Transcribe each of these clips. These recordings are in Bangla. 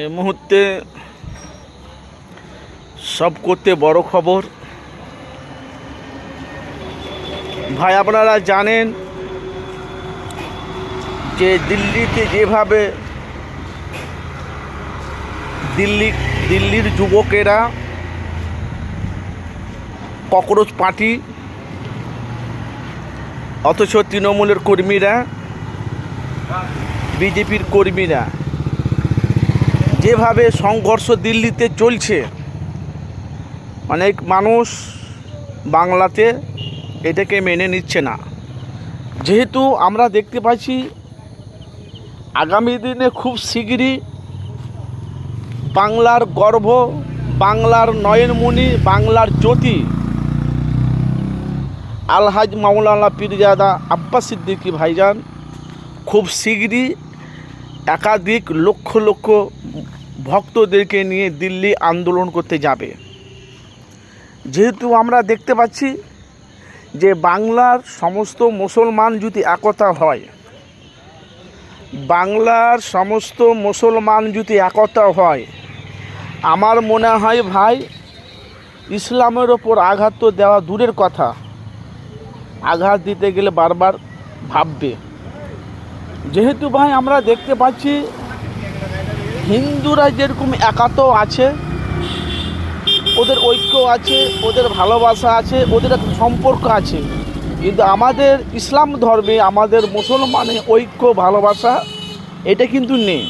এই মুহূর্তে সব করতে বড় খবর ভাই, আপনারা জানেন যে দিল্লিতে যেভাবে দিল্লির যুবকেরা ককরোচ পার্টি, অথচ তৃণমূলের কর্মীরা, বিজেপির কর্মীরা যেভাবে সংঘর্ষ দিল্লিতে চলছে, অনেক মানুষ বাংলাতে এটাকে মেনে নিচ্ছে না। যেহেতু আমরা দেখতে পাচ্ছি আগামী দিনে খুব শিগগিরই বাংলার গর্ব, বাংলার নয়নমণি, বাংলার জ্যোতি আলহাজ মাওলানা পীরজাদা আব্বাস সিদ্দিকী ভাইজান খুব শিগগিরই একাধিক লক্ষ লক্ষ ভক্তদেরকে নিয়ে দিল্লি আন্দোলন করতে যাবে। যেহেতু আমরা দেখতে পাচ্ছি যে বাংলার সমস্ত মুসলমান যদি একতা হয়, বাংলার সমস্ত মুসলমান যদি একতা হয়, আমার মনে হয় ভাই ইসলামের ওপর আঘাত তো দেওয়া দূরের কথা, আঘাত দিতে গেলে বারবার ভাববে। যেহেতু ভাই আমরা দেখতে পাচ্ছি হিন্দুরা যেরকম একাত্ম আছে, ওদের ঐক্য আছে, ওদের ভালোবাসা আছে, ওদের একটা সম্পর্ক আছে, কিন্তু আমাদের ইসলাম ধর্মে, আমাদের মুসলমানের ঐক্য ভালোবাসা এটা কিন্তু নেই।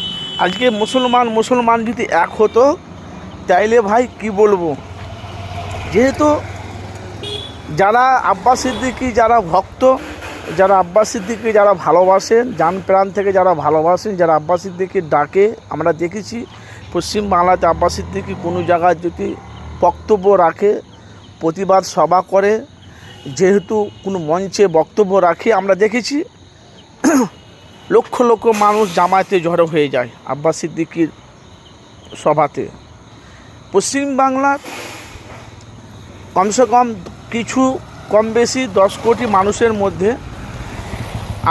আজকে মুসলমান যদি এক হতো তাইলে ভাই কি বলবো, যেহেতু যারা আব্বাস সিদ্দিকী, যারা ভক্ত, যারা আব্বাস সিদ্দিকী যারা ভালোবাসেন, জান প্রাণ থেকে যারা ভালোবাসেন, যারা আব্বাস সিদ্দিকীর ডাকে, আমরা দেখেছি পশ্চিমবাংলাতে আব্বাস সিদ্দিকী কোনো জায়গায় যদি বক্তব্য রাখে, প্রতিবাদ সভা করে, যেহেতু কোনো মঞ্চে বক্তব্য রাখে, আমরা দেখেছি লক্ষ লক্ষ মানুষ জামায়াতে জড়ো হয়ে যায় আব্বাস সিদ্দিকীর সভাতে। পশ্চিমবাংলার কমসে কম কিছু কম বেশি 10 কোটি মানুষের মধ্যে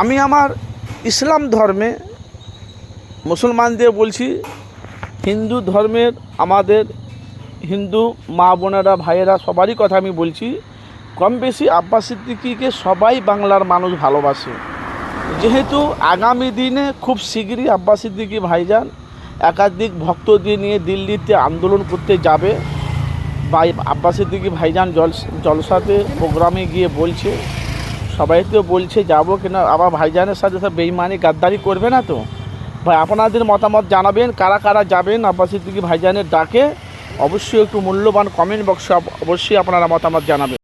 আমি আমার ইসলাম ধর্মে মুসলমানদের বলছি, হিন্দু ধর্মের আমাদের হিন্দু মা বোনেরা, ভাইয়েরা, সবারই কথা আমি বলছি, কম বেশি আব্বাস সিদ্দিকীকে সবাই বাংলার মানুষ ভালোবাসে। যেহেতু আগামী দিনে খুব শিগগিরই আব্বাস সিদ্দিকী ভাইজান একাধিক ভক্তদের নিয়ে দিল্লিতে আন্দোলন করতে যাবে। বা আব্বাস সিদ্দিকী ভাইজান জলসাতে প্রোগ্রামে গিয়ে বলছে, সবাই তো বলছে যাবো কিনা, আবার ভাইজানের সাথে সব বেইমানি গাদ্দারি করবে না তো। ভাই আপনাদের মতামত জানাবেন, কারা কারা যাবেন আব্বাস সিদ্দিকী ভাইজানের ডাকে। অবশ্যই একটু মূল্যবান কমেন্ট বক্সে অবশ্যই আপনারা মতামত জানাবেন।